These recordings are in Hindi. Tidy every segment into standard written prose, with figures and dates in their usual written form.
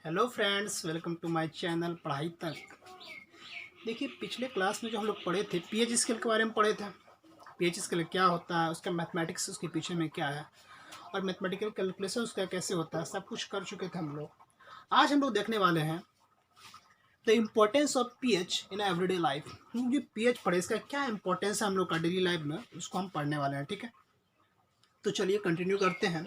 Hello friends, welcome to my channel Padhai Tak. देखिए, पिछले क्लास में जो हम लोग पढ़े थे पीएच स्केल के बारे में पढ़े थे। पीएच स्केल क्या होता है, उसका मैथमेटिक्स उसके पीछे में क्या है और मैथमेटिकल कैलकुलेशन उसका कैसे होता है, सब कुछ कर चुके थे हम लोग। आज हम लोग देखने वाले हैं the importance of pH in everyday life. हम जो पीएच पढ़े इसका क्या इंपॉर्टेंस है हम लोग का डेली लाइफ में, उसको हम पढ़ने वाले हैं। ठीक है, तो चलिए कंटिन्यू करते हैं।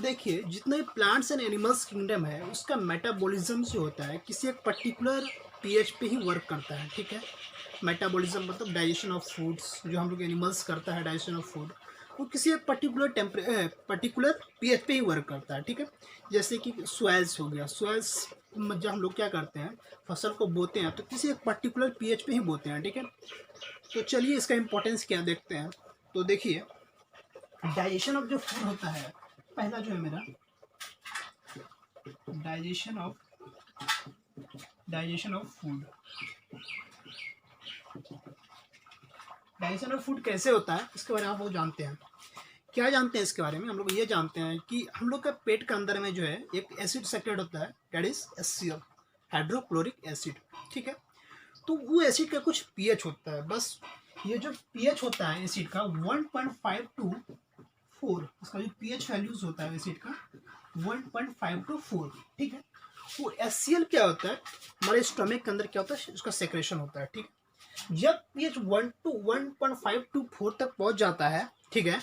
देखिए, जितने प्लांट्स एंड एनिमल्स किंगडम है उसका मेटाबॉलिज्म जो होता है किसी एक पर्टिकुलर पीएच पे ही वर्क करता है। ठीक है, मेटाबॉलिज्म मतलब डाइजेशन ऑफ फूड्स, जो हम लोग एनिमल्स करता है डाइजेशन ऑफ फूड, वो किसी एक पर्टिकुलर पीएच पे ही वर्क करता है। ठीक है, जैसे कि सॉइल्स हो गया, सॉइल्स जब हम लोग क्या करते हैं फसल को बोते हैं तो किसी एक पर्टिकुलर पीएच पे ही बोते हैं। ठीक है, तो चलिए इसका इंपॉर्टेंस क्या देखते हैं। तो देखिए, डाइजेशन ऑफ जो फूड होता है, पहला जो है मेरा digestion of food. Digestion of food कैसे होता है इसके बारे में आप लोग जानते हैं। क्या जानते हैं इसके बारे में? हम लोग ये जानते हैं कि हम लोग का पेट के अंदर में जो है एक एसिड सेक्रेट होता है, that is HCl, hydrochloric acid. ठीक है, तो वो एसिड का कुछ पीएच होता है। बस ये जो पीएच होता है एसिड का 1.5 to 4, इसका जो पीएच वैल्यूज होता है एसिड का 1.5 to 4। ठीक है, वो HCl क्या होता है, हमारे स्टमक के अंदर क्या होता है, उसका सेक्रेशन होता है। ठीक है, जब पीएच 1.5 to 4 तक पहुंच जाता है, ठीक है,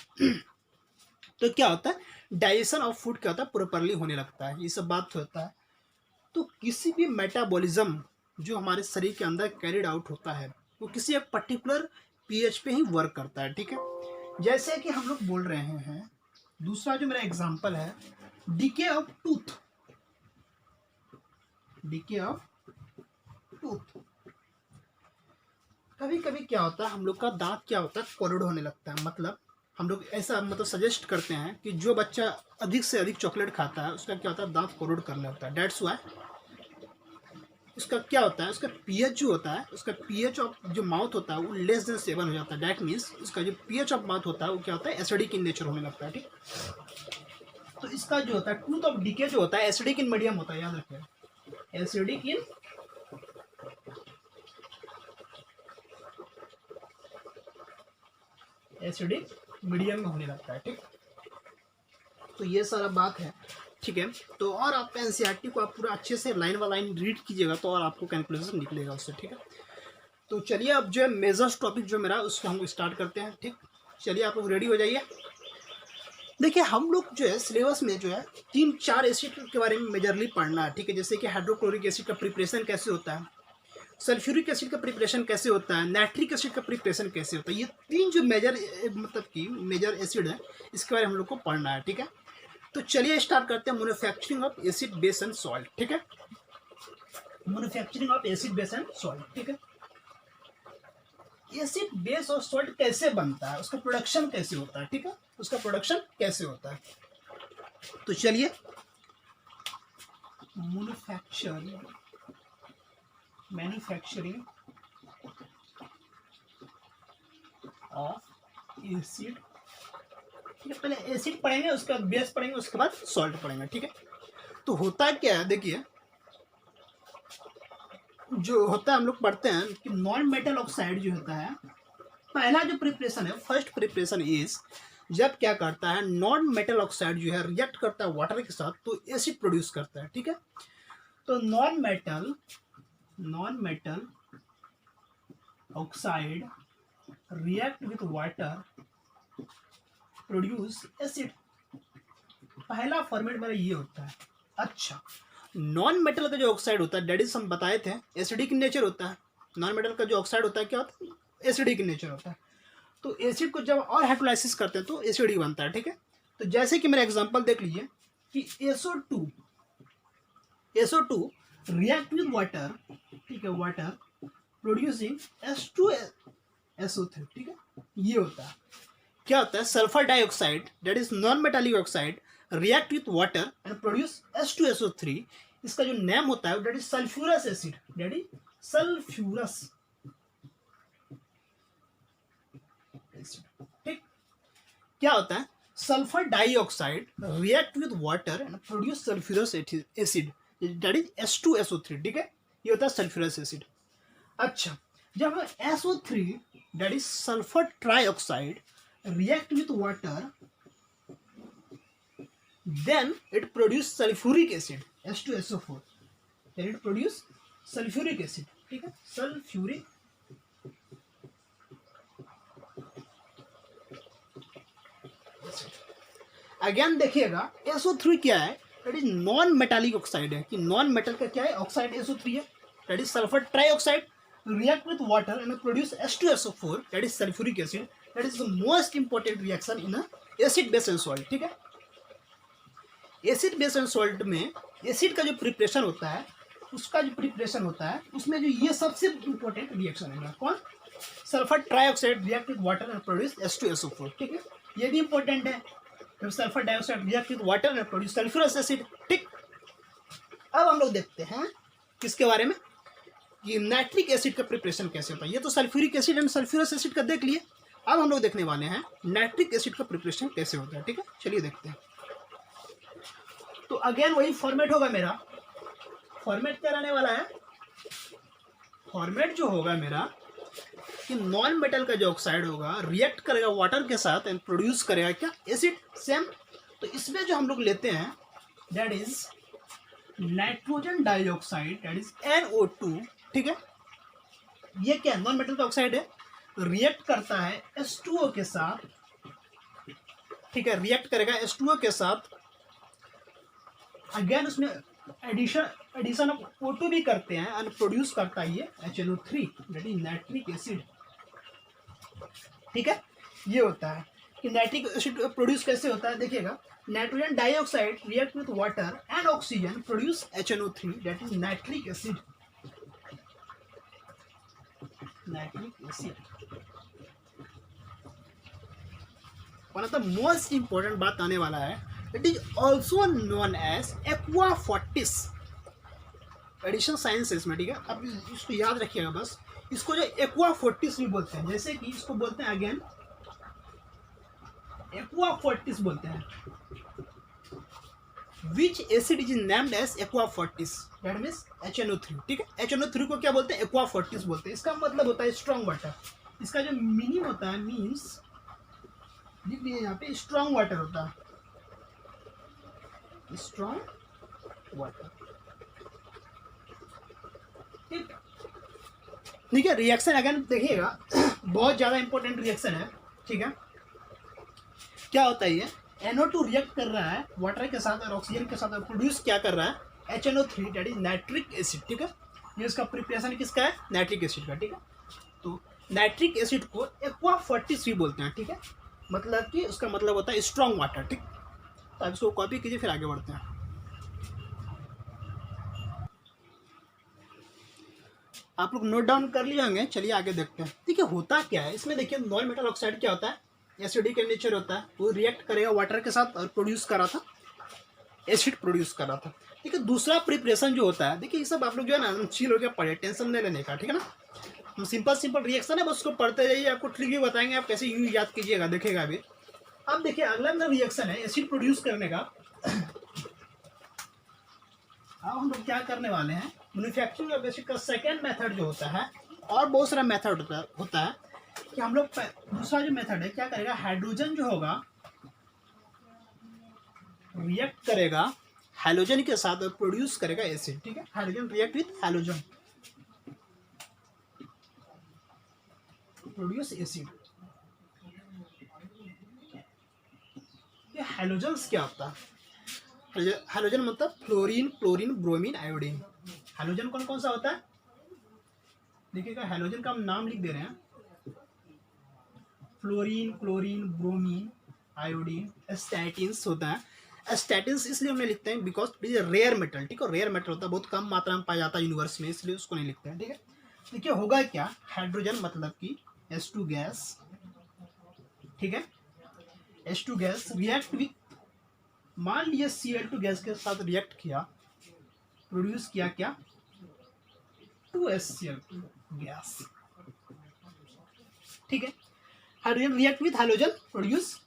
तो क्या होता है, डाइजेशन ऑफ फूड क्या होता है, प्रॉपरली होने लगता है। ये सब बात होता है। तो किसी भी मेटाबॉलिज्म जो हमारे शरीर के अंदर कैरिड आउट होता है वो किसी एक पर्टिकुलर पीएच पे ही वर्क करता है। ठीक है, जैसे कि हम लोग बोल रहे हैं, दूसरा जो मेरा एग्जांपल है, DK of tooth. DK of tooth, कभी कभी क्या होता है हम लोग का दांत क्या होता है, कोरोड होने लगता है। मतलब हम लोग ऐसा सजेस्ट करते हैं कि जो बच्चा अधिक से अधिक चॉकलेट खाता है उसका क्या होता है, दांत कोरोड करने लगता है। डेट्स वाई उसका क्या होता है, उसका पीएच जो होता है, उसका पीएच ऑफ जो माउथ होता है वो लेस देन 7 हो जाता है। दैट मीन्स उसका जो पीएच ऑफ माउथ होता है वो क्या होता है, एसिडिक इन नेचर होने लगता है। ठीक, तो इसका जो होता है टूथ ऑफ डीके जो होता है एसिडिक इन मीडियम होता है, याद रखिए, एसिडिक इन एसिडिक मीडियम में होने लगता है। ठीक, तो ये सारा बात है। ठीक है, तो और आप एनसीईआरटी को आप पूरा अच्छे से लाइन बाय लाइन रीड कीजिएगा तो और आपको कैलकुलेशन निकलेगा उससे। ठीक है, तो चलिए अब जो है मेजर्स टॉपिक जो मेरा उसको हम स्टार्ट करते हैं। ठीक, चलिए आप लोग रेडी हो जाइए। देखिए, हम लोग जो है सिलेबस में जो है 3-4 एसिड के बारे में मेजरली पढ़ना है। ठीक है, जैसे कि हाइड्रोक्लोरिक एसिड का प्रिपरेशन कैसे होता है, सल्फ्यूरिक एसिड का प्रिपरेशन कैसे होता है, नाइट्रिक एसिड का प्रिपरेशन कैसे होता है। ये 3 जो मेजर मतलब कि मेजर एसिड है इसके बारे में हम लोग को पढ़ना है। ठीक है, तो चलिए स्टार्ट करते हैं। Manufacturing of acid base and salt. ठीक है, manufacturing of acid base and salt. ठीक है, एसिड बेस और सॉल्ट कैसे बनता है, उसका प्रोडक्शन कैसे होता है। ठीक है, उसका प्रोडक्शन कैसे होता है, तो चलिए मैन्युफैक्चरिंग ऑफ एसिड। ठीक है, पहले एसिड पढ़ेंगे, उसके बाद बेस पढ़ेंगे, उसके बाद सॉल्ट पढ़ेंगे। ठीक है, तो होता क्या है, देखिए जो होता है हम लोग पढ़ते हैं कि नॉन मेटल ऑक्साइड जो होता है, पहला जो प्रिपरेशन है, फर्स्ट प्रिपरेशन इज, जब क्या करता है नॉन मेटल ऑक्साइड जो है रिएक्ट करता है वाटर के साथ तो एसिड प्रोड्यूस करता है। ठीक है, तो non metal oxide react with water produce acid. पहला फॉर्मेट मेरा ये होता है। अच्छा, नॉन मेटल का जो ऑक्साइड होता है, डेट इज हम बताए थे एसिडिक इन नेचर होता है। नॉन मेटल का जो ऑक्साइड होता है क्या होता है, एसिडिक इन नेचर होता है। तो एसिड को जब और हाइड्रोलाइसिस करते हैं तो एसिड ही बनता है। ठीक है, तो जैसे कि मेरा एग्जांपल देख लीजिए कि SO2 रिएक्ट विद वाटर। ठीक है, वाटर प्रोड्यूसिंग H2SO3। ठीक है, ये होता है। क्या होता है, sulphur dioxide that is non metallic oxide react with water and produce H2SO3। इसका जो नेम होता है that is sulphurous acid, that is sulphurous. ठीक, क्या होता है, sulphur dioxide react with water and produce sulphurous acid. That is H2SO3, ठीक है, ये होता है सल्फ्यूरस एसिड। अच्छा, जब SO3 that is sulphur trioxide react with water, then it produce sulfuric acid H2SO4, then it produce sulfuric acid, ठीक है, सल्फ्यूरिक अगेन देखिएगा SO3 क्या है, that is non metallic oxide है, कि नॉन मेटल का क्या है ऑक्साइड SO3 है, that is sulphur trioxide react with water and produce H2SO4 that is sulphuric acid, that is the most important reaction in a acid base and salt, ठीक है। एसिड बेस एंड सॉल्ट में एसिड का जो प्रिपरेशन होता है, उसका जो प्रिपरेशन होता है उसमें जो ये सबसे इंपॉर्टेंट रिएक्शन है कौन, sulphur trioxide react with water and produce H2SO4, ठीक है, ये भी इंपॉर्टेंट है। जब sulphur dioxide react with water and produce sulphurous acid, ठीक। अब हम लोग देखते हैं किसके बारे में, कि नाइट्रिक एसिड का प्रिपरेशन कैसे होता है। ये तो sulphuric acid and sulphurous acid का देख लिए, अब हम लोग देखने वाले हैं नाइट्रिक एसिड का प्रिपरेशन कैसे होता है, ठीक है, चलिए देखते हैं। तो अगेन वही फॉर्मेट होगा मेरा, फॉर्मेट क्या रहने वाला है, फॉर्मेट जो होगा मेरा कि नॉन मेटल का जो ऑक्साइड होगा रिएक्ट करेगा वाटर के साथ एंड प्रोड्यूस करेगा क्या एसिड, सेम। तो इसमें जो हम लोग लेते हैं that is nitrogen dioxide that is NO2, ठीक है, ये क्या नॉन मेटल का ऑक्साइड है, रिएक्ट करता है H2O के साथ, ठीक है, रिएक्ट करेगा H2O के साथ, अगेन उसमें एडिशन ऑफ O2 भी करते हैं एंड प्रोड्यूस करता है ये HNO3 that is nitric acid, ठीक है। ये होता है कि नाइट्रिक एसिड प्रोड्यूस कैसे होता है, देखिएगा, nitrogen dioxide react with water and oxygen produce HNO3 that is nitric acid, nitric acid. One of the most important बात आने वाला है, it is also known as aqua fortis, addition sciences में, ठीक है, अब इसको याद रखिएगा बस, इसको जो एक्वा फोर्टिस भी बोलते हैं, जैसे कि इसको बोलते हैं अगेन एक्वा फोर्टिस बोलते हैं, which acid is named as aqua fortis that means HNO3, ठीक है, HNO3 को क्या बोलते हैं, एक्वा फोर्टिस बोलते हैं। इसका मतलब होता है स्ट्रॉन्ग वाटर, इसका जो मीनिंग होता है मीन्स लिख लीजिए यहाँ पे, स्ट्रॉन्ग वाटर होता है, स्ट्रॉन्ग वाटर, ठीक है। रिएक्शन अगेन देखिएगा बहुत ज़्यादा इंपॉर्टेंट रिएक्शन है, ठीक है। क्या होता है ये, NO2 रिएक्ट कर रहा है वाटर के साथ और ऑक्सीजन के साथ, प्रोड्यूस क्या कर रहा है HNO3 that is nitric acid, ठीक है। ये इसका प्रिपरेशन किसका है, नाइट्रिक एसिड का, ठीक है। तो नाइट्रिक एसिड को एक्वा फोर्टिस भी बोलते हैं, ठीक है, मतलब कि उसका मतलब होता है स्ट्रॉन्ग वाटर, ठीक। तो आप इसको कॉपी कीजिए, फिर आगे बढ़ते हैं। आप लोग नोट डाउन कर लिए होंगे, चलिए आगे देखते हैं। देखिए होता क्या है इसमें, देखिए नॉन मेटल ऑक्साइड क्या होता है, एसिडिक के नेचर होता है, वो रिएक्ट करेगा वाटर के साथ और प्रोड्यूस कर रहा था एसिड, प्रोड्यूस कर रहा था, ठीक है। दूसरा प्रिपरेशन जो होता है, देखिए ये सब आप लोग जो है ना चिल होकर पढ़े, टेंशन नहीं लेने का, ठीक है ना। हम सिंपल रिएक्शन है, बस उसको पढ़ते जाइए, आपको ट्रिक भी बताएंगे, आप कैसे यूँ याद कीजिएगा, देखेगा अभी। अब देखिए अगला मेरा रिएक्शन है एसिड प्रोड्यूस करने का। अब हम लोग क्या करने वाले हैं, मैन्युफैक्चरिंग ऑफ एसिड का सेकेंड मेथड जो होता है, और बहुत सारा मेथड होता है कि हम लोग दूसरा जो मेथड है क्या करेगा, हाइड्रोजन जो होगा रिएक्ट करेगा हाइड्रोजन के साथ और प्रोड्यूस करेगा एसिड, ठीक है। Hydrogen react with hydrogen produce acid. ये हाइड्रोजन क्या होता है, हाइड्रोजन मतलब fluorine, chlorine, bromine, iodine. Hydrogen कौन कौन सा होता है, देखिएगा हाइड्रोजन का हम नाम लिख दे रहे हैं, fluorine, chlorine, bromine, iodine, statins होता है। स्टैटिन्स इसलिए हमने लिखते हैं because it is rare metal, ठीक है, रेयर मेटल होता है, बहुत कम मात्रा में पाया जाता है यूनिवर्स में, इसलिए उसको नहीं लिखते हैं, ठीक है। देखिए होगा क्या, हाइड्रोजन मतलब कि H2 गैस, ठीक है, H2 गैस रिएक्ट विथ, मान लीजिए Cl2 गैस के साथ रिएक्ट किया, प्रोड्यूस किया क्या 2HCl2 गैस, ठीक है। Hydrogen react with hydrogen produce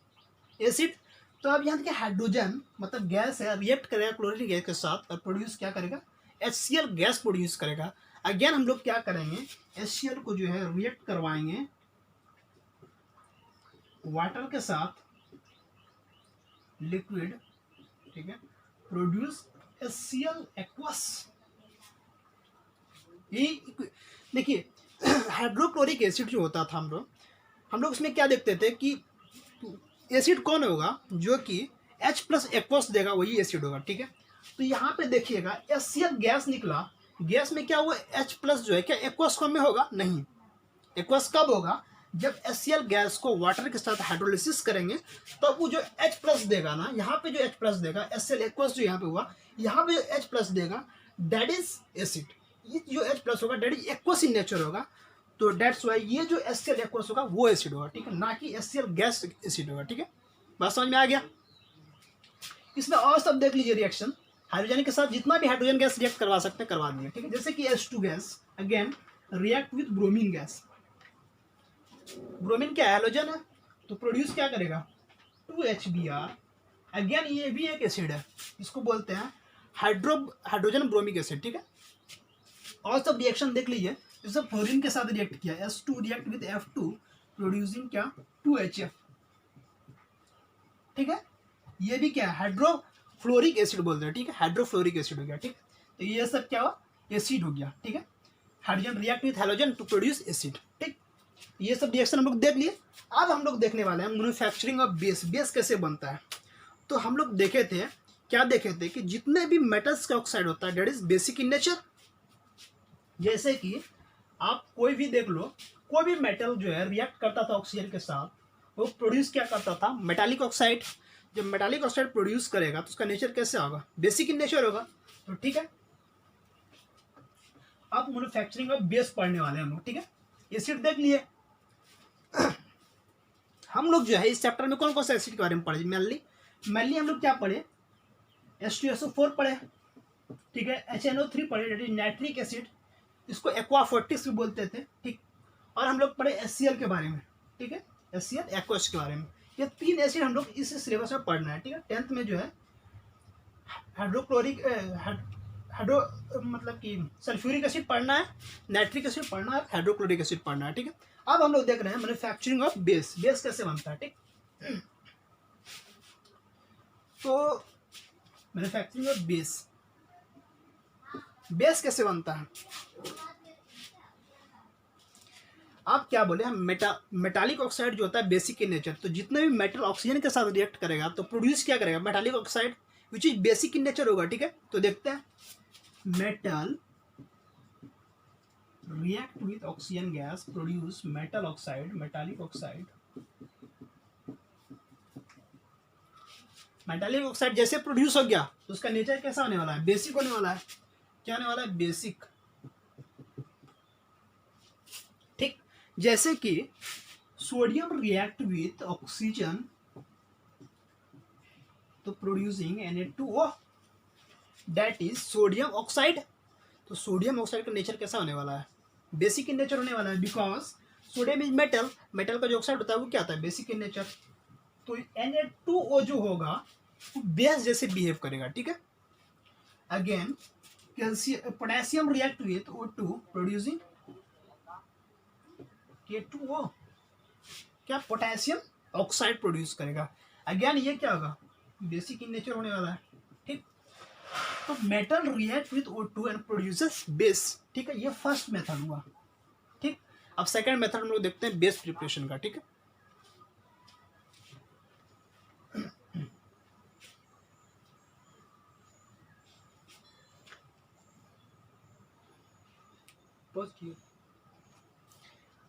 acid. तो अब यहाँ देखिए हाइड्रोजन मतलब गैस है, रिएक्ट करेगा क्लोरीन गैस के साथ और प्रोड्यूस क्या करेगा HCl गैस प्रोड्यूस करेगा। अगेन हम लोग क्या करेंगे, HCl को जो है रिएक्ट करवाएंगे वाटर के साथ, लिक्विड, ठीक है, प्रोड्यूस HCl एक्वस। ये देखिए हाइड्रोक्लोरिक एसिड जो होता था हम लोग उसमें क्या देखते थे कि एसिड कौन होगा, जो कि H+ एक्वस देगा, वही एसिड होगा, ठीक है। तो यहाँ पे देखिएगा HCl गैस निकला, गैस में क्या हुआ, H+ जो है क्या एक्वस फॉर्म में होगा, नहीं। एक्वस कब होगा, जब HCl गैस को वाटर के साथ हाइड्रोलिसिस करेंगे तो वो जो H+ देगा ना, यहाँ पे जो H+ देगा, HCl एक्वस जो यहाँ पे हुआ, यहाँ पे जो H+ देगा दैट इज एसिड। ये जो H+ होगा that is aqueous in nature होगा, तो दैट्स वाई ये जो HCl एक्वस होगा वो एसिड होगा, ठीक है, ना कि HCl गैस एसिड होगा, ठीक है। बात समझ में आ गया। इसमें और सब देख लीजिए रिएक्शन, हाइड्रोजन के साथ जितना भी हाइड्रोजन गैस रिएक्ट करवा सकते हैं करवा दिए, ठीक है। जैसे कि H2 gas again react with bromine gas. Bromine क्या हैलोजन है, तो प्रोड्यूस क्या करेगा 2HBr। अगेन ये भी एक एसिड है, इसको बोलते हैं हाइड्रोजन ब्रोमिक एसिड, ठीक है। और सब रिएक्शन देख लीजिए, जैसे फ्लोरीन के साथ रिएक्ट किया, H2 react with F2 producing क्या 2HF, ठीक है। ये भी क्या है, हाइड्रोफ्लोरिक एसिड बोलते हैं, ठीक है, हाइड्रोफ्लोरिक एसिड हो गया, ठीक। तो ये सब क्या हुआ, एसिड हो गया, ठीक है। Hydrogen react with halogen to produce acid, ठीक। ये सब रिएक्शन हम लोग देख लिए। अब हम लोग देखने वाले हैं मैन्युफैक्चरिंग ऑफ बेस, बेस कैसे बनता है। तो हम लोग देखे थे, क्या देखे थे कि जितने भी मेटल्स का ऑक्साइड होता है that is basic in nature. जैसे कि आप कोई भी देख लो, कोई भी मेटल जो है रिएक्ट करता था ऑक्सीजन के साथ, वो प्रोड्यूस क्या करता था, मेटालिक ऑक्साइड। जब मेटालिक ऑक्साइड प्रोड्यूस करेगा तो उसका नेचर कैसे होगा, बेसिक इन नेचर होगा, तो ठीक है। अब मैन्युफैक्चरिंग ऑफ बेस पढ़ने वाले हैं हम लोग, ठीक है। एसिड देख लिए हम लोग जो है इस चैप्टर में कौन कौन सा एसिड के बारे में पढ़े, मेनली हम लोग क्या पढ़े, H2SO4 पढ़े, ठीक है, HNO3 पढ़े दैट इज नाइट्रिक एसिड, इसको एक्वाफोर्टिस भी बोलते थे, ठीक। और हम लोग पढ़े HCl के बारे में, ठीक है, HCl एक्वस के बारे में। ये 3 एसिड हम लोग इस सिलेबस में पढ़ना है, ठीक है। 10th में जो है हाइड्रोक्लोरिक हाइड्रो मतलब कि सल्फ्यूरिक एसिड पढ़ना है, नाइट्रिक एसिड पढ़ना है, हाइड्रोक्लोरिक एसिड पढ़ना है, ठीक है। अब हम लोग देख रहे हैं मैन्युफैक्चरिंग ऑफ बेस, बेस कैसे बनता है, ठीक। तो मैन्युफैक्चरिंग ऑफ बेस, बेस कैसे बनता है। आप क्या बोले, हम मेटालिक ऑक्साइड जो होता है बेसिक इन नेचर, तो जितने भी मेटल ऑक्सीजन के साथ रिएक्ट करेगा तो प्रोड्यूस क्या करेगा, metallic oxide which is basic in nature होगा, ठीक है। तो देखते हैं, metal react with oxygen gas produce metal oxide, metallic oxide. Metallic oxide जैसे प्रोड्यूस हो गया तो उसका नेचर कैसा होने वाला है, बेसिक होने वाला है। क्या होने वाला है, बेसिक, ठीक। जैसे कि सोडियम रिएक्ट विथ ऑक्सीजन तो producing Na2O that is sodium oxide. तो सोडियम ऑक्साइड का नेचर कैसा होने वाला है, बेसिक इन नेचर होने वाला है, because sodium is metal, metal का जो ऑक्साइड होता है वो क्या होता है, बेसिक इन नेचर। तो Na2O जो होगा वो बेस जैसे बिहेव करेगा, ठीक है। Again potassium react with O2 producing K2O, क्या पोटेशियम ऑक्साइड प्रोड्यूस करेगा। अगेन ये क्या होगा, बेसिक इन नेचर होने वाला है, ठीक। तो metal react with O2 and produces base, ठीक है। ये फर्स्ट मेथड हुआ, ठीक। अब सेकंड मेथड हम लोग देखते हैं बेस प्रिपरेशन का, ठीक है।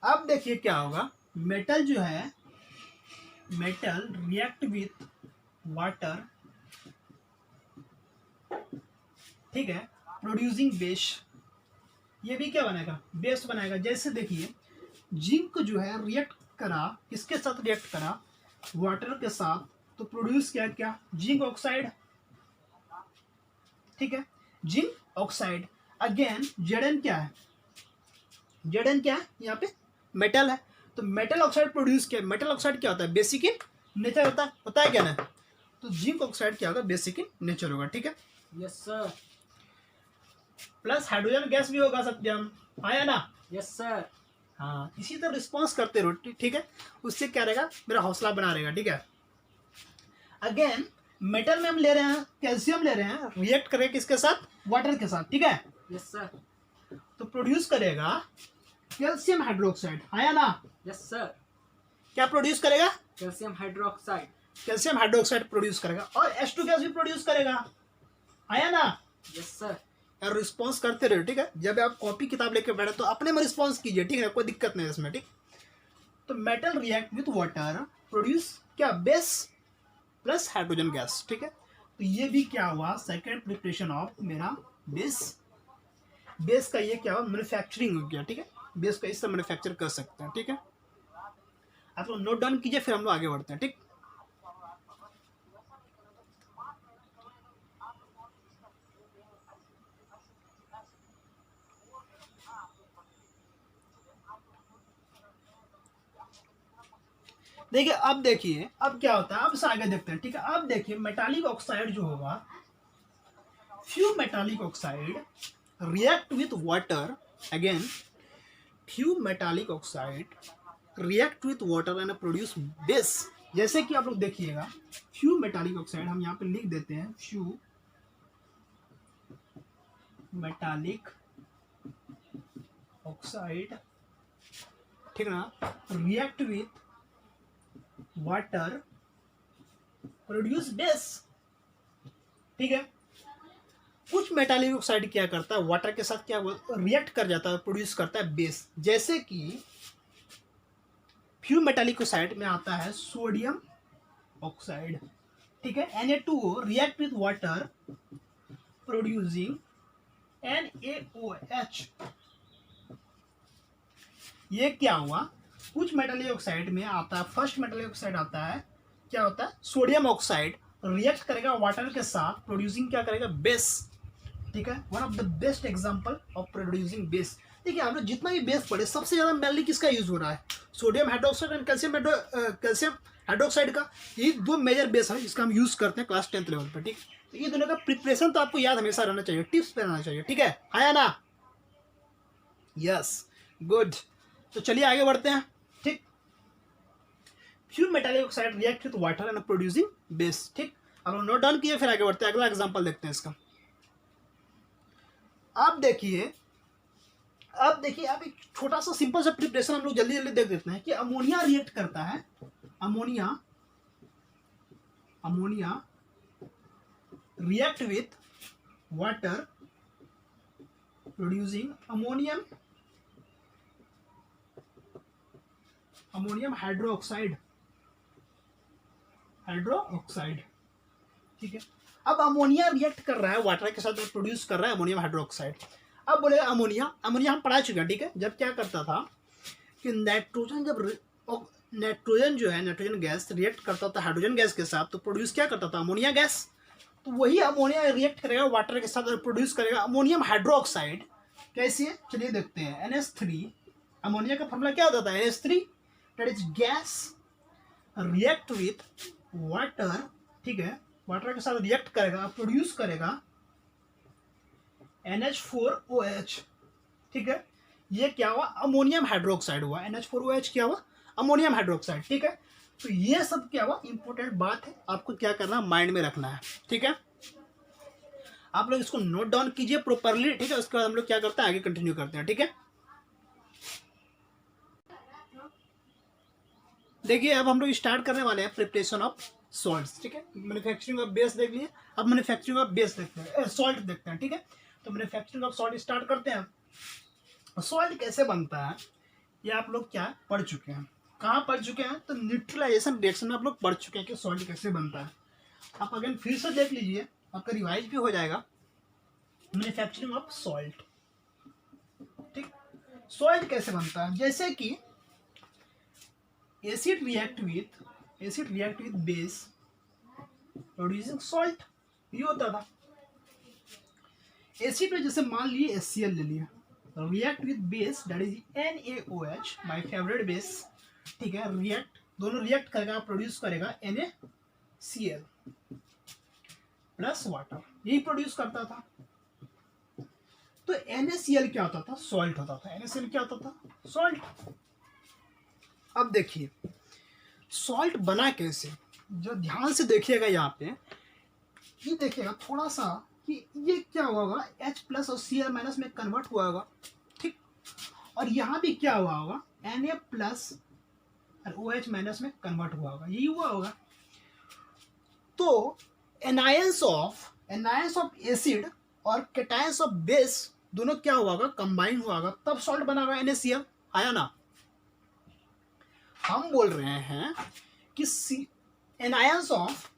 अब देखिए क्या होगा, मेटल जो है, मेटल रिएक्ट विथ वाटर, ठीक है, प्रोड्यूसिंग बेस। ये भी क्या बनाएगा, बेस बनाएगा। जैसे देखिए जिंक जो है रिएक्ट करा, किसके साथ रिएक्ट करा, वाटर के साथ, तो प्रोड्यूस क्या क्या, जिंक ऑक्साइड, ठीक है, जिंक ऑक्साइड। अगेन Zn क्या है, Zn क्या है, यहाँ पे मेटल है, तो मेटल ऑक्साइड प्रोड्यूस किया। मेटल ऑक्साइड क्या होता है, बेसिक इन नेचर होता है क्या ना। तो जिंक ऑक्साइड क्या होगा, बेसिक इन नेचर होगा, ठीक है। Yes sir. Plus hydrogen gas भी होगा सत्यम, आया ना? Yes sir. हाँ, इसी तरह रिस्पॉन्स करते रहो, ठीक है, उससे क्या रहेगा, मेरा हौसला बना रहेगा, ठीक है। अगेन मेटल में हम ले रहे हैं कैल्शियम, ले रहे हैं, रिएक्ट करेगा किसके साथ, वाटर के साथ, ठीक है। Yes sir. तो प्रोड्यूस करेगा कैल्शियम हाइड्रोक्साइड, आया ना? Yes sir. क्या प्रोड्यूस करेगा, calcium hydroxide. Calcium hydroxide produce करेगा, और H2 गैस भी प्रोड्यूस करेगा, आया ना? Yes sir. और रिस्पॉन्स करते रहो, ठीक है। जब आप कॉपी किताब लेके बैठे तो अपने में रिस्पॉन्स कीजिए, ठीक है, कोई दिक्कत नहीं है इसमें, ठीक। तो metal react with water produce क्या, बेस प्लस हाइड्रोजन गैस, ठीक है। तो ये भी क्या हुआ, सेकेंड प्रिपरेशन ऑफ मेरा बेस। बेस का ये क्या हुआ, मैन्युफैक्चरिंग हो गया, ठीक है। बेस का इससे मैन्युफैक्चर कर सकते हैं, ठीक है। आप लोग नोट डाउन कीजिए, फिर हम लोग आगे बढ़ते हैं, ठीक। देखिए अब देखिए अब क्या होता है, अब से आगे देखते हैं, ठीक है। अब देखिए मेटालिक ऑक्साइड जो होगा, few metallic oxide react with water, again few metallic oxide react with water and produce base. जैसे कि आप लोग देखिएगा, फ्यू मेटालिक ऑक्साइड हम यहाँ पे लिख देते हैं, फ्यू मेटालिक ऑक्साइड, ठीक ना, react with water produce base, ठीक है। कुछ मेटालिक ऑक्साइड क्या करता है, वाटर के साथ क्या रिएक्ट कर जाता है, प्रोड्यूस करता है बेस। जैसे कि फ्यू मेटालिक ऑक्साइड में आता है सोडियम ऑक्साइड, ठीक है, Na2O react with water producing NaOH। ये क्या हुआ, कुछ मेटालिक ऑक्साइड में आता है, फर्स्ट मेटालिक ऑक्साइड आता है, क्या होता है, सोडियम ऑक्साइड रिएक्ट करेगा वाटर के साथ, प्रोड्यूसिंग क्या करेगा, बेस, ठीक है। One of the best example of producing base. देखिए आप लोग जितना भी बेस पढ़े, सबसे ज्यादा मेनली किसका यूज हो रहा है, sodium hydroxide and calcium hydroxide का। ये दो मेजर बेस है जिसका हम यूज करते हैं क्लास 10th लेवल पर, ठीक। तो ये दोनों का प्रिपरेशन तो आपको याद हमेशा रहना चाहिए, टिप्स पे रहना चाहिए, ठीक है, आया ना? Yes, good. तो चलिए आगे बढ़ते हैं, ठीक। Few metallic oxide react with water and producing base, ठीक। अब नोट डाउन किए, फिर आगे बढ़ते हैं, अगला एग्जांपल देखते हैं इसका। अब देखिए आप एक छोटा सा सिंपल सा प्रिपरेशन हम लोग जल्दी जल्दी देख देते हैं कि अमोनिया रिएक्ट करता है, ammonia react with water producing ammonium hydroxide, ठीक है। अब अमोनिया रिएक्ट कर रहा है वाटर के साथ, प्रोड्यूस कर रहा है अमोनियम हाइड्रोक्साइड। अब बोले अमोनिया हम पढ़ा चुके हैं, ठीक है। जब क्या करता था कि नाइट्रोजन जो है, नाइट्रोजन गैस रिएक्ट करता था हाइड्रोजन गैस के साथ, तो प्रोड्यूस क्या करता था, अमोनिया गैस। तो वही अमोनिया रिएक्ट करेगा वाटर के साथ और प्रोड्यूस करेगा अमोनियम हाइड्रोक्साइड। कैसे, चलिए देखते हैं। NH3, अमोनिया का फॉर्मूला क्या होता था, NH3, that is gas react with water, ठीक है, वाटर के साथ रिएक्ट करेगा, प्रोड्यूस करेगा NH4OH, ठीक है। ये क्या हुआ, अमोनियम हाइड्रोक्साइड हुआ, NH4OH क्या हुआ, अमोनियम हाइड्रोक्साइड, ठीक है। तो ये सब क्या हुआ, इंपॉर्टेंट बात है, आपको क्या करना है, माइंड में रखना है, ठीक है। आप लोग इसको नोट डाउन कीजिए प्रॉपरली, ठीक है। उसके बाद हम लोग क्या करते हैं, आगे कंटिन्यू करते हैं, ठीक है। देखिए अब हम लोग स्टार्ट करने वाले हैं प्रिपरेशन ऑफ सॉल्ट्स, ठीक है। मैन्युफैक्चरिंग ऑफ बेस देख लिए, अब मैन्युफैक्चरिंग ऑफ बेस देखते हैं, सॉल्ट देखते हैं, ठीक है। तो मैन्युफैक्चरिंग ऑफ सॉल्ट स्टार्ट करते हैं। सॉल्ट कैसे बनता है ये आप लोग क्या पढ़ चुके हैं, कहाँ पढ़ चुके हैं, तो न्यूट्रलाइजेशन रिएक्शन में आप लोग पढ़ चुके हैं कि सॉल्ट कैसे बनता है। आप अगेन फिर से देख लीजिए, आपका रिवाइज भी हो जाएगा। मैन्युफैक्चरिंग ऑफ सॉल्ट, ठीक। सॉल्ट कैसे बनता है, जैसे कि acid react with base producing salt, ये होता था। एसिड में जैसे मान लिए HCl ले लिया, react with base that is NaOH, my favourite base, ठीक है। रिएक्ट, दोनों रिएक्ट करेगा, प्रोड्यूस करेगा NaCl प्लस वाटर, यही प्रोड्यूस करता था। तो NaCl क्या होता था? सॉल्ट होता था। NaCl क्या होता था? सॉल्ट। अब देखिए सॉल्ट बना कैसे, जो ध्यान से देखिएगा यहाँ पे, ये देखिएगा थोड़ा सा कि ये क्या हुआ होगा, H प्लस और Cl माइनस में कन्वर्ट हुआ होगा, ठीक। और यहाँ भी क्या हुआ होगा, Na प्लस और OH माइनस में कन्वर्ट हुआ होगा, यही हुआ होगा। तो एनायंस ऑफ एसिड और कैटायंस ऑफ बेस दोनों क्या हुआ होगा, कंबाइन हुआ होगा, तब सॉल्ट बना होगा NaCl। आया ना? हम बोल रहे हैं कि anions of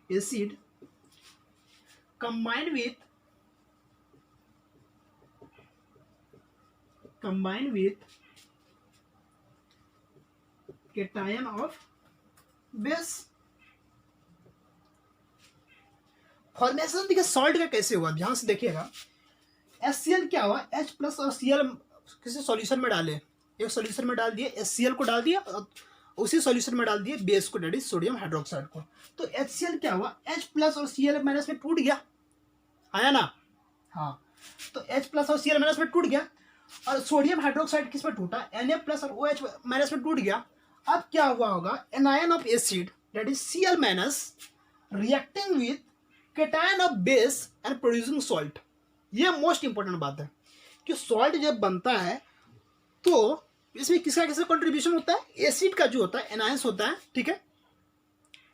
acid combine with cation of base. Formation देखिए सॉल्ट का कैसे हुआ, ध्यान से देखिएगा। HCl क्या हुआ, H प्लस और Cl किसी सॉल्यूशन में डाले, एक सॉल्यूशन में डाल दिए, HCl को डाल दिया, उसी सॉल्यूशन में डाल दिए बेस को, डेट इज सोडियम हाइड्रोक्साइड को। तो HCl क्या हुआ, H प्लस और Cl माइनस में टूट गया। आया ना? हाँ, तो H प्लस और Cl माइनस में टूट गया, और सोडियम हाइड्रोक्साइड किस में टूटा, Na प्लस और OH माइनस में टूट गया। अब क्या हुआ होगा, anion of acid that is Cl minus reacting with cation of base and producing salt. ये मोस्ट इंपॉर्टेंट बात है कि सॉल्ट जब बनता है तो इसमें किसका किसका कंट्रीब्यूशन होता है, एसिड का जो होता है एनायंस होता है, ठीक है,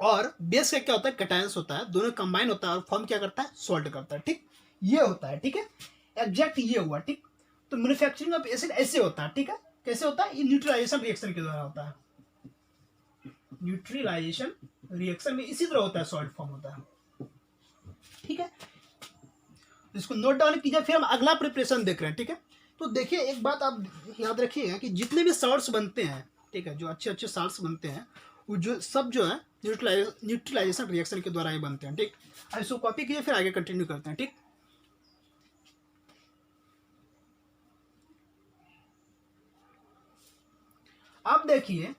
और बेस का क्या होता है, कैटायंस होता है, दोनों कंबाइन होता है और फॉर्म क्या करता है, सॉल्ट करता है, ठीक। ये होता है, ठीक है, एग्जैक्ट ये हुआ, ठीक। तो मैन्युफैक्चरिंग ऑफ एसिड ऐसे होता है, ठीक है। कैसे होता है, ये न्यूट्रलाइजेशन रिएक्शन के द्वारा होता है। न्यूट्रलाइजेशन रिएक्शन में इसी तरह होता है, सॉल्ट फॉर्म होता है, ठीक है। इसको नोट डाउन कीजिए, फिर हम अगला प्रिपरेशन देख रहे हैं, ठीक है। तो देखिए एक बात आप याद रखिएगा कि जितने भी सॉल्ट्स बनते हैं, ठीक है, जो अच्छे अच्छे सॉल्ट्स बनते हैं वो जो सब जो है न्यूट्रलाइजेशन रिएक्शन के द्वारा ही बनते हैं, ठीक। अब इसको कॉपी कीजिए, फिर आगे कंटिन्यू करते हैं, ठीक। अब देखिए,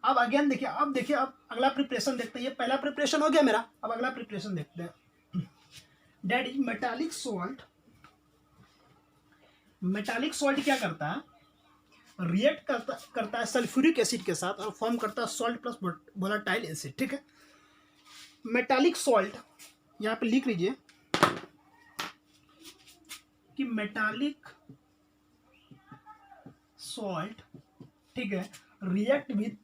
अब अगेन देखिए, अब देखिए, अब अगला प्रिपरेशन देखते हैं। ये पहला प्रिपरेशन हो गया मेरा, अब अगला प्रिपरेशन देखते हैं। That is metallic salt. Metallic salt क्या करता है, रिएक्ट करता है सल्फ्यूरिक एसिड के साथ और फॉर्म करता है सॉल्ट प्लस वोलेटाइल एसिड, ठीक है। मेटालिक सॉल्ट यहां पे लिख लीजिए कि मेटालिक सॉल्ट, ठीक है, रिएक्ट विद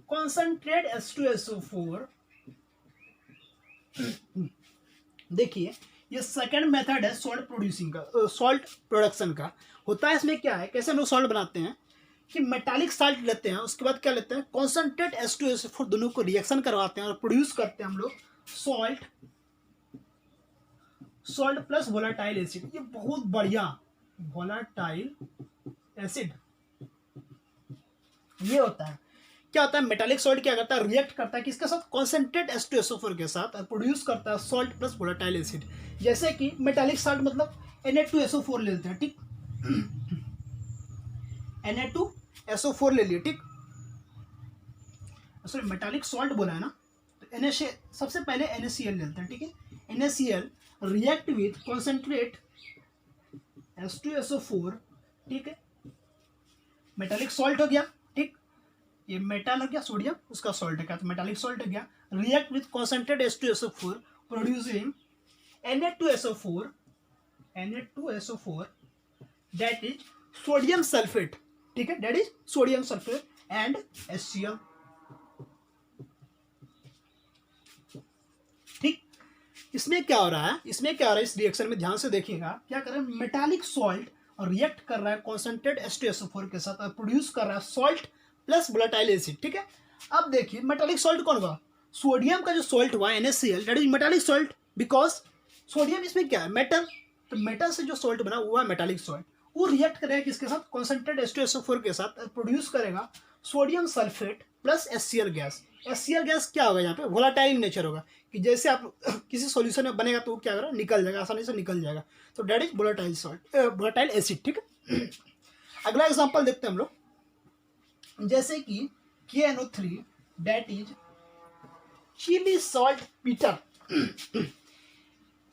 कॉन्सेंट्रेट H2SO4। देखिए ये सेकंड मेथड है सॉल्ट प्रोड्यूसिंग का, सॉल्ट प्रोडक्शन का। होता है इसमें क्या है, कैसे हम लोग सॉल्ट बनाते हैं कि मेटालिक सॉल्ट लेते हैं, उसके बाद क्या लेते हैं, कॉन्सेंट्रेट H2SO4, दोनों को रिएक्शन करवाते हैं और प्रोड्यूस करते हैं हम लोग सॉल्ट प्लस वोलेटाइल एसिड। ये बहुत बढ़िया वोलेटाइल एसिड ये होता है। क्या होता है, मेटालिक सॉल्ट क्या करता है, रिएक्ट करता है किसके साथ, कॉन्सेंट्रेट H2SO4 के साथ और प्रोड्यूस करता है सॉल्ट प्लस वोलेटाइल एसिड। जैसे कि मेटालिक सॉल्ट मतलब Na2SO4 ले लेते हैं, ठीक, Na2SO4 ले लिए, ठीक। सॉरी मेटालिक सॉल्ट बोला है ना, तो NaCl सबसे पहले NaCl लेते हैं, ठीक है। NaCl react with concentrate H2SO4, ठीक है, मेटालिक सॉल्ट हो गया, ठीक। ये मेटल हो गया सोडियम, उसका सॉल्ट है, तो मेटालिक सॉल्ट हो गया, react with concentrate H2SO4 producing Na2SO4 that is sodium sulphate, ठीक है, that is sodium sulphate and HCl, ठीक। इसमें क्या हो रहा है, इस रिएक्शन में ध्यान से देखिएगा, क्या कर रहे हैं, मेटालिक सॉल्ट और रिएक्ट कर रहा है कॉन्सेंट्रेट H2SO4 के साथ और प्रोड्यूस कर रहा है सॉल्ट प्लस वोलेटाइल एसिड, ठीक है। अब देखिए मेटालिक सॉल्ट कौन हुआ, सोडियम का जो सॉल्ट हुआ NaCl, that is metallic salt, because sodium इसमें क्या है, मेटल, तो मेटल से जो सॉल्ट बना हुआ है मेटालिक सॉल्ट, वो रिएक्ट करेगा किसके साथ, कॉन्सेंट्रेट H2SO4 के साथ, प्रोड्यूस करेगा sodium sulphate plus HCl gas. HCl gas क्या होगा, यहाँ पे वोलेटाइल नेचर होगा, कि जैसे आप किसी सॉल्यूशन में बनेगा तो वो क्या करेगा, निकल जाएगा, आसानी से निकल जाएगा, तो that is volatile salt, volatile acid, ठीक है। अगला एग्जांपल देखते हैं हम लोग, जैसे कि KNO3 that is chile saltpetre.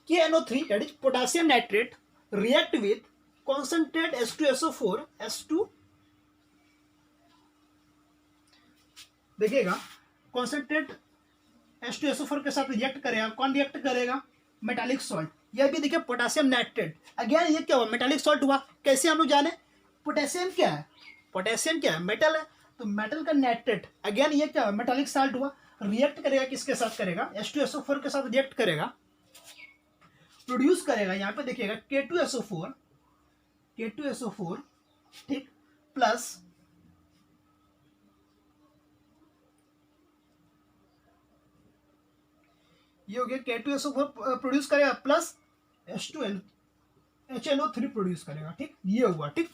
KNO3 that is potassium nitrate react with concentrate H2SO4 S2 देखिएगा कॉन्सेंट्रेट H2SO4 के साथ रिएक्ट करेगा। कौन रिएक्ट करेगा? Metallic salt. यह भी देखिए पोटेशियम नाइट्रेट। अगेन ये क्या हुआ? मेटालिक सॉल्ट हुआ। कैसे हम लोग जाने? पोटेशियम क्या है? पोटेशियम क्या है? मेटल है। तो मेटल का नाइट्रेट, अगेन ये क्या हुआ? मेटालिक सॉल्ट हुआ। रिएक्ट करेगा किसके साथ करेगा? H2SO4 के साथ रिएक्ट करेगा, प्रोड्यूस करेगा। यहाँ पे देखिएगा K2SO4 ठीक, प्लस ये हो गया K2SO4 प्रोड्यूस करेगा प्लस HNO3 प्रोड्यूस करेगा। ठीक, ये हुआ। ठीक,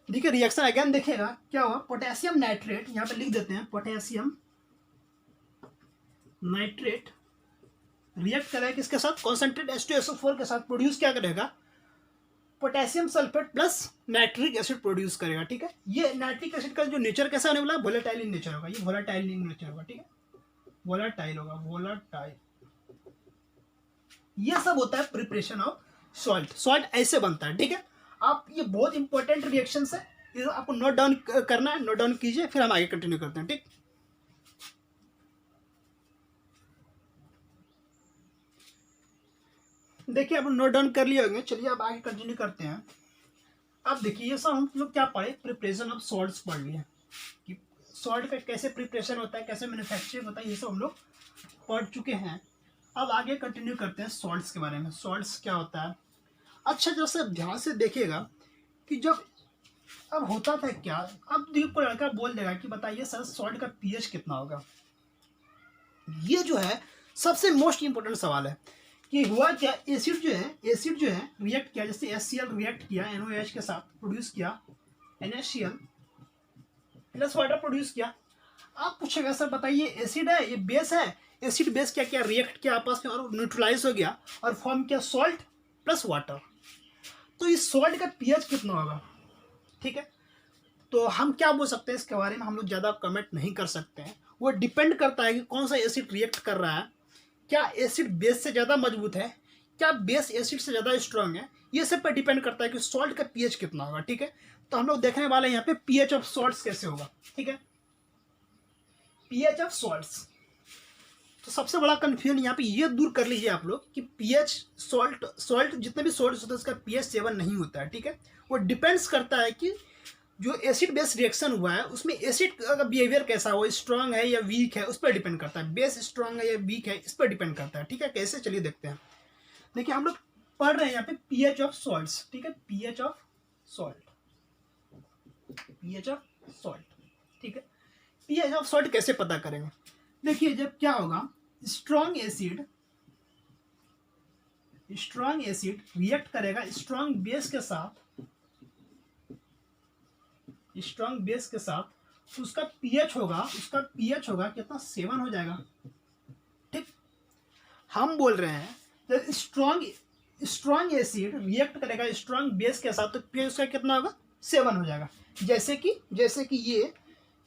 देखिए रिएक्शन अगेन देखिएगा क्या हुआ? पोटेशियम नाइट्रेट, यहाँ पे लिख देते हैं पोटेशियम नाइट्रेट रिएक्ट करेगा किसके साथ? कॉन्सेंट्रेट H2SO4 के साथ, प्रोड्यूस क्या करेगा? Potassium sulphate plus nitric acid produce करेगा। ठीक है, ये नाइट्रिक एसिड का जो नेचर कैसा होने वाला है? वोलेटाइल इन नेचर होगा। ये वोलेटाइल इन नेचर होगा। ठीक है, वोलेटाइल होगा, वोलेटाइल। ये सब होता है प्रिपरेशन ऑफ सॉल्ट। सॉल्ट ऐसे बनता है। ठीक है, आप ये बहुत इंपॉर्टेंट रिएक्शन है, ये आपको नोट डाउन करना है। नोट डाउन कीजिए, फिर हम आगे कंटिन्यू करते हैं। ठीक, देखिए अब नोट डाउन कर लिए होंगे। चलिए अब आगे कंटिन्यू करते हैं। अब देखिए ये सब हम लोग क्या पढ़े? प्रिपरेशन ऑफ सॉल्ट्स पढ़ लिए कि सॉल्ट का कैसे प्रिपरेशन होता है, कैसे मैन्युफैक्चरिंग होता है, ये सब हम लोग पढ़ चुके हैं। अब आगे कंटिन्यू करते हैं सॉल्ट्स के बारे में। सॉल्ट्स क्या होता है? अच्छा जैसे ध्यान से देखिएगा कि जब अब होता था क्या, अब कोई लड़का बोल देगा कि बताइए सर सॉल्ट का पीएच कितना होगा। ये जो है सबसे मोस्ट इंपोर्टेंट सवाल है कि हुआ क्या? एसिड जो है रिएक्ट किया, जैसे HCl रिएक्ट किया NaOH के साथ, प्रोड्यूस किया NaCl प्लस वाटर प्रोड्यूस किया। आप पूछेगा सर बताइए एसिड है, ये बेस है, एसिड बेस क्या क्या रिएक्ट किया आपस में और न्यूट्रलाइज हो गया और फॉर्म किया सॉल्ट प्लस वाटर। तो इस सॉल्ट का पीएच कितना होगा? ठीक है, तो हम क्या बोल सकते हैं इसके बारे में? हम लोग ज़्यादा कमेंट नहीं कर सकते हैं। वो डिपेंड करता है कि कौन सा एसिड रिएक्ट कर रहा है। क्या एसिड बेस से ज़्यादा मजबूत है, क्या बेस एसिड से ज़्यादा स्ट्रांग है, ये सब पर डिपेंड करता है कि सॉल्ट का पीएच कितना होगा। ठीक है, तो हम लोग देखने वाले हैं यहाँ पे पीएच ऑफ सॉल्ट्स कैसे होगा। ठीक है, पीएच ऑफ सॉल्ट्स। तो सबसे बड़ा कंफ्यूजन यहाँ पे ये दूर कर लीजिए आप लोग कि पीएच सॉल्ट जितने भी सॉल्ट्स होते हैं उसका पीएच 7 नहीं होता है। ठीक है, वो डिपेंड्स करता है कि जो एसिड बेस रिएक्शन हुआ है उसमें एसिड का बिहेवियर कैसा हो, स्ट्रांग है या वीक है, उस पर डिपेंड करता है। बेस स्ट्रांग है या वीक है, इस पर डिपेंड करता है। ठीक है, कैसे? चलिए देखते हैं। देखिए हम लोग पढ़ रहे हैं यहाँ पे पीएच ऑफ सॉल्ट्स। ठीक है, pH of salt, pH of salt. ठीक है, पीएच ऑफ सॉल्ट कैसे पता करेंगे? देखिए जब क्या होगा, स्ट्रांग एसिड रिएक्ट करेगा स्ट्रांग बेस के साथ, तो उसका पीएच होगा कितना? 7 हो जाएगा। ठीक, हम बोल रहे हैं जब स्ट्रांग एसिड रिएक्ट करेगा स्ट्रांग बेस के साथ तो पीएच उसका कितना होगा? 7 हो जाएगा। जैसे कि ये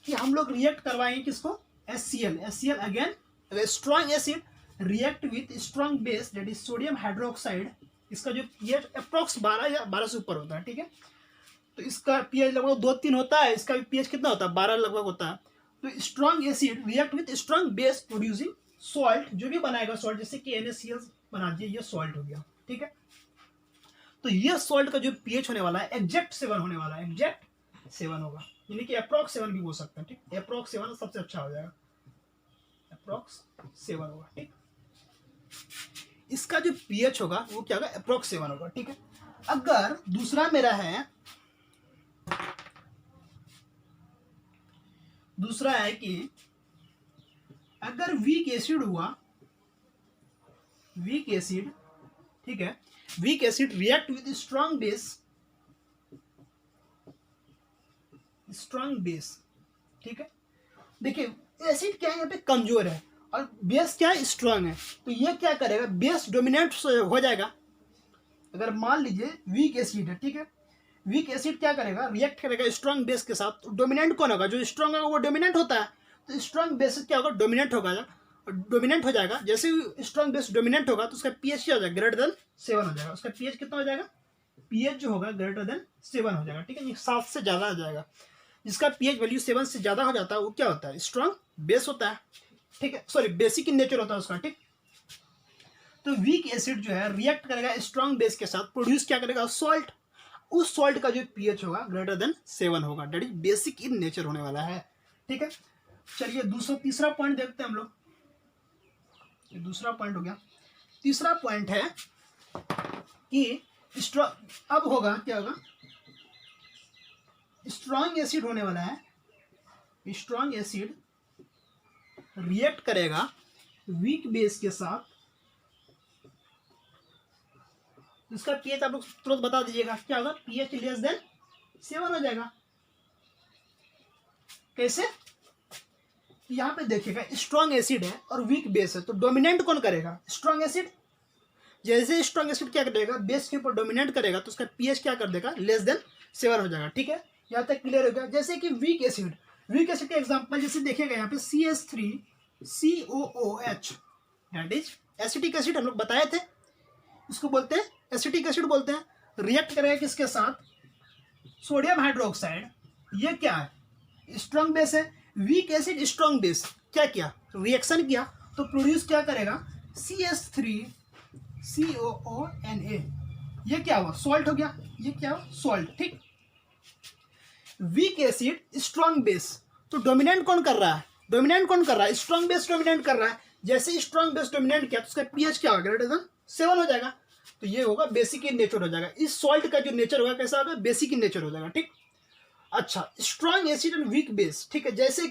कि हम लोग रिएक्ट करवाएंगे किसको? HCl again strong acid react with strong base that is sodium hydroxide. इसका जो पीएच अप्रॉक्स 12 या 12 से ऊपर होता है। ठीक है, तो इसका पीएच लगभग 2-3 होता है, इसका भी पीएच कितना होता है? 12 लगभग होता है। तो strong acid react with strong base producing salt, जो भी बनाएगा सॉल्ट, जैसे कि NaCl बना दिए, ये सॉल्ट हो गया। ठीक है, तो ये सॉल्ट का जो पीएच होने वाला है एग्जैक्ट 7 होने वाला है, एग्जैक्ट 7 होगा, यानी कि अप्रॉक्स 7 भी बोल सकते हैं। ठीक, अप्रॉक्स 7 सबसे अच्छा हो जाएगा, अप्रॉक्स 7 होगा। ठीक, इसका जो पीएच होगा वो क्या होगा? अप्रॉक्स 7 होगा। ठीक है, अगर दूसरा है कि अगर वीक एसिड, ठीक है, weak acid react with strong base. ठीक है, देखिए एसिड क्या है यहाँ पे? कमजोर है और बेस क्या है? स्ट्रांग है। तो ये क्या करेगा? बेस डोमिनेंट हो जाएगा। अगर मान लीजिए वीक एसिड है, ठीक है, वीक एसिड क्या करेगा? रिएक्ट करेगा स्ट्रांग बेस के साथ। तो डोमिनेंट कौन होगा? जो स्ट्रांग होगा वो डोमिनेंट होता है, तो स्ट्रांग बेस क्या होगा? डोमिनेंट होगा डोमिनेंट हो जाएगा, जैसे स्ट्रॉन्ग बेस डोमिनेंट होगा तो उसका पीएच क्या हो जाएगा, ग्रेटर देन 7 हो जाएगा। उसका पीएच कितना हो जाएगा, पीएच जो होगा ग्रेटर देन 7 हो जाएगा, ठीक है, 7 से ज़्यादा आ जाएगा। जिसका पीएच वैल्यू 7 से ज़्यादा हो जाता है वो क्या होता है, स्ट्रॉन्ग बेस होता है, ठीक है, सॉरी बेसिक इन नेचर होता है उसका, ठीक। तो वीक एसिड जो है रिएक्ट करेगा स्ट्रॉन्ग बेस के साथ, प्रोड्यूस क्या करेगा, सॉल्ट। उस सॉल्ट का जो पीएच होगा ग्रेटर देन 7 होगा, that is basic in nature होने वाला है, ठीक है। चलिए तीसरा पॉइंट देखते हैं हम लोग। ये दूसरा पॉइंट हो गया। तीसरा पॉइंट है कि अब होगा क्या होगा, स्ट्रॉन्ग एसिड होने वाला है, स्ट्रॉन्ग एसिड रिएक्ट करेगा वीक बेस के साथ। इसका पीएच आप लोग तुरंत बता दीजिएगा क्या होगा, पीएच लेस देन 7 हो जाएगा। कैसे, यहाँ पे देखिएगा स्ट्रॉन्ग एसिड है और वीक बेस है, तो डोमिनेंट कौन करेगा, स्ट्रॉन्ग एसिड। जैसे स्ट्रॉन्ग एसिड क्या करेगा, बेस के ऊपर डोमिनेट करेगा तो उसका पीएच क्या कर देगा, लेस देन 7 हो जाएगा, ठीक है। यहाँ तक क्लियर हो गया। जैसे कि वीक एसिड का एग्जांपल जैसे देखिएगा यहाँ पे CH3COOH, that is acetic acid, हम लोग बताए थे, इसको बोलते हैं एसिटिक एसिड बोलते हैं। रिएक्ट करेगा किसके साथ, सोडियम हाइड्रोक्साइड। ये क्या है, स्ट्रॉन्ग बेस है। वीक एसिड स्ट्रॉन्ग बेस क्या किया, रिएक्शन किया तो प्रोड्यूस क्या करेगा, CH3COONA। ये क्या हुआ, सॉल्ट हो गया, ये क्या हुआ, सॉल्ट, ठीक। वीक एसिड स्ट्रॉन्ग बेस, तो डोमिनेंट कौन कर रहा है, स्ट्रॉन्ग बेस डोमिनेंट कर रहा है। जैसे स्ट्रॉन्ग बेस डोमिनेंट किया तो उसका पीएच क्या होगा, ग्रेटर देन 7 हो जाएगा, तो ये होगा बेसिक इन नेचर हो जाएगा। इस सॉल्ट का जो नेचर होगा कैसा होगा, बेसिक इन नेचर हो जाएगा, ठीक। अच्छा, strong acid and weak base, ठीक है। जैसे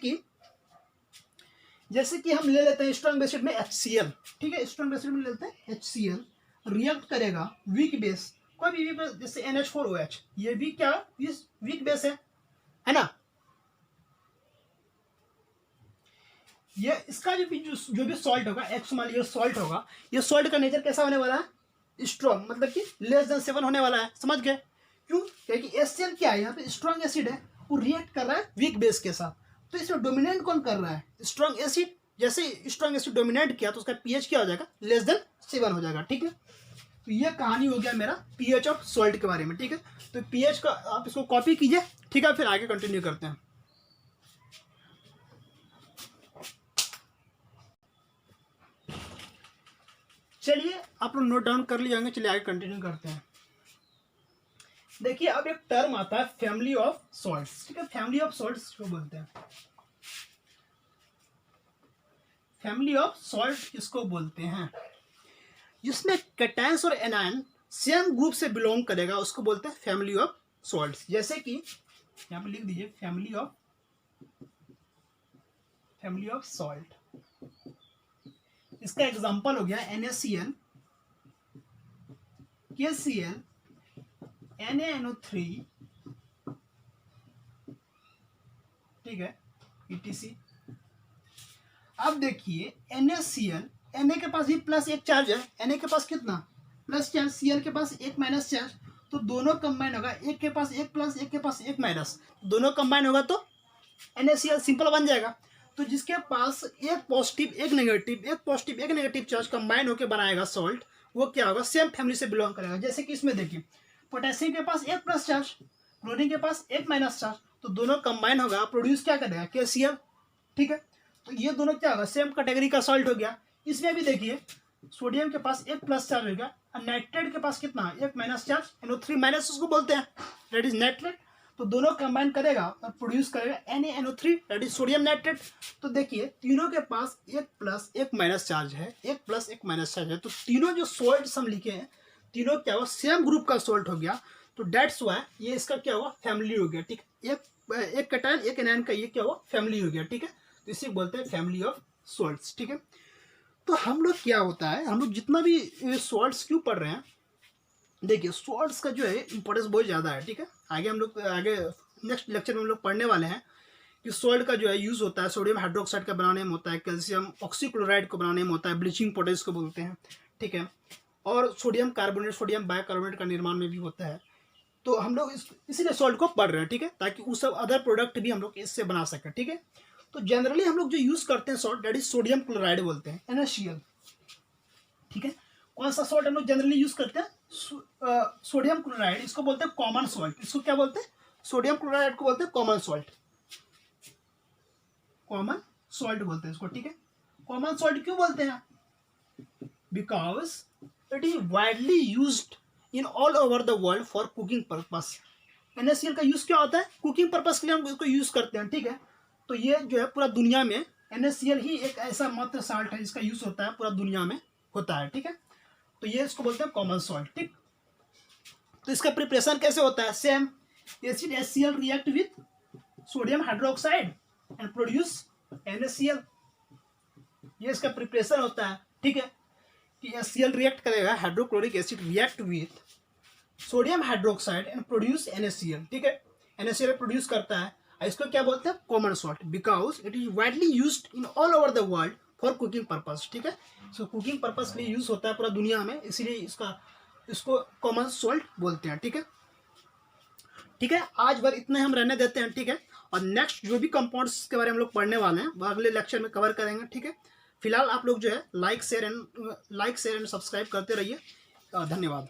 कि हम ले लेते हैं स्ट्रॉन्ग एसिड में HCl, ठीक है, स्ट्रॉन्ग एसिड में ले लेते हैं HCl, रिएक्ट करेगा वीक बेस, कोई भी वीक बेस, जैसे NH4OH, ये भी क्या, इस वीक बेस है ना। ये इसका जो भी सॉल्ट होगा, X मान लीजिए सॉल्ट होगा, ये सॉल्ट का नेचर कैसा होने वाला है, स्ट्रॉन्ग, मतलब कि लेस देन 7 होने वाला है, समझ गए। क्यों, क्योंकि HCl क्या है, यहाँ पे स्ट्रॉन्ग एसिड है, वो रिएक्ट कर रहा है वीक बेस के साथ, तो इसमें डोमिनेंट कौन कर रहा है, स्ट्रॉन्ग एसिड। जैसे स्ट्रॉन्ग एसिड डोमिनेट किया तो उसका पीएच क्या हो जाएगा, लेस देन 7 हो जाएगा, ठीक है। तो ये कहानी हो गया मेरा पीएच ऑफ सॉल्ट के बारे में, ठीक है। तो पीएच का आप इसको कॉपी कीजिए, ठीक है, फिर आगे कंटिन्यू करते हैं। चलिए आप लोग नोट डाउन कर लिए होंगे, चलिए आगे कंटिन्यू करते हैं। देखिए अब एक टर्म आता है फैमिली ऑफ सॉल्ट्स, ठीक है। फैमिली ऑफ सॉल्ट्स को बोलते हैं, फैमिली ऑफ सॉल्ट किसको बोलते हैं, जिसमें कैटायंस और एनायन सेम ग्रुप से बिलोंग करेगा, उसको बोलते हैं फैमिली ऑफ सॉल्ट्स। जैसे कि यहाँ पे लिख दीजिए फैमिली ऑफ सॉल्ट। इसका एग्जांपल हो गया NaCl, KCl, NaNO3, ठीक है, ETC। अब देखिए NaCl, Na के पास भी प्लस एक चार्ज है, Na के पास कितना, प्लस चार्ज, Cl के पास एक माइनस चार्ज, तो दोनों कंबाइन होगा, एक के पास एक प्लस, एक के पास एक माइनस, दोनों कंबाइन होगा तो NaCl सिंपल बन जाएगा। तो जिसके पास एक पॉजिटिव एक नेगेटिव चार्ज कंबाइन होकर बनाएगा सॉल्ट, वो क्या होगा, सेम फैमिली से बिलोंग करेगा। जैसे कि इसमें देखिए पोटेशियम के पास एक प्लस चार्ज, क्लोरीन के पास एक माइनस चार्ज, तो दोनों कंबाइन होगा, प्रोड्यूस क्या करेगा, KCl, ठीक है। तो ये दोनों क्या होगा, सेम कैटेगरी का सॉल्ट हो गया। इसमें भी देखिए सोडियम के पास एक प्लस चार्ज हो गया और नाइट्रेट के पास कितना, एक माइनस चार्ज, NO3 माइनस उसको बोलते हैं, दैट इज नाइट्रेट। तो दोनों कंबाइन करेगा और प्रोड्यूस करेगा NaNO3, that is sodium nitrate. तो देखिए तीनों के पास एक प्लस एक माइनस चार्ज है, एक प्लस एक माइनस चार्ज है, तो तीनों जो सॉल्ट हम लिखे हैं तीनों क्या हुआ, सेम ग्रुप का सॉल्ट हो गया। तो डेट्स वाई ये इसका क्या हुआ, फैमिली हो गया, ठीक। एक कैटायन एक एनायन का ये क्या हुआ, फैमिली हो गया, ठीक है। तो इसे बोलते हैं फैमिली ऑफ सॉल्ट्स, ठीक है। तो हम लोग क्या होता है, हम लोग जितना भी सॉल्ट्स क्यों पढ़ रहे हैं, देखिए सॉल्ट्स का जो है इंपॉर्टेंस बहुत ज़्यादा है, ठीक है। आगे नेक्स्ट लेक्चर में हम लोग पढ़ने वाले हैं कि सॉल्ट का जो है यूज़ होता है सोडियम हाइड्रोक्साइड का बनाने में होता है, कैल्शियम ऑक्सीक्लोराइड को बनाने में होता है, ब्लीचिंग पाउडर को बोलते हैं, ठीक है। और सोडियम कार्बोनेट सोडियम बाइकार्बोनेट का निर्माण में भी होता है। तो हम लोग इसीलिए सॉल्ट को पढ़ रहे हैं, ठीक है, ताकि उस सब अदर प्रोडक्ट भी हम लोग इससे बना सकें, ठीक है। तो जनरली हम लोग जो यूज़ करते हैं salt that is sodium chloride बोलते हैं, NaCl। ठीक है, कौन सा सॉल्ट हम लोग जनरली यूज़ करते हैं? सोडियम क्लोराइड, इसको बोलते हैं कॉमन सॉल्ट। इसको क्या बोलते हैं? सोडियम क्लोराइड को बोलते हैं कॉमन सॉल्ट, कॉमन सॉल्ट बोलते हैं इसको। ठीक है, कॉमन सॉल्ट क्यों बोलते हैं? Because it is widely used in all over the world for cooking purpose. NaCl का यूज क्या होता है? कुकिंग पर्पस के लिए हम इसको यूज करते हैं। ठीक है, तो ये जो है पूरा दुनिया में NaCl ही एक ऐसा मात्र सॉल्ट है जिसका यूज होता है, पूरा दुनिया में होता है। ठीक है, तो ये इसको बोलते हैं कॉमन सॉल्ट। ठीक, तो इसका प्रिपरेशन कैसे होता है? Same, acid HCl react with sodium hydroxide and produce NaCl। ये इसका प्रिपरेशन होता है। ठीक है, कि HCl रिएक्ट करेगा, hydrochloric acid react with sodium hydroxide and produce NaCl। ठीक है, NaCl प्रोड्यूस करता है। इसको क्या बोलते हैं? Common salt, because it is widely used in all over the world for cooking purpose. ठीक है, सो कुकिंग पर्पस के लिए यूज होता है पूरा दुनिया में, इसीलिए इसको कॉमन सॉल्ट बोलते हैं। ठीक है, ठीक है, आज बार इतने हम रहने देते हैं। ठीक है, और नेक्स्ट जो भी कंपाउंड्स के बारे में हम लोग पढ़ने वाले हैं वो अगले लेक्चर में कवर करेंगे। ठीक है, फिलहाल आप लोग जो है लाइक शेयर एंड सब्सक्राइब करते रहिए। धन्यवाद।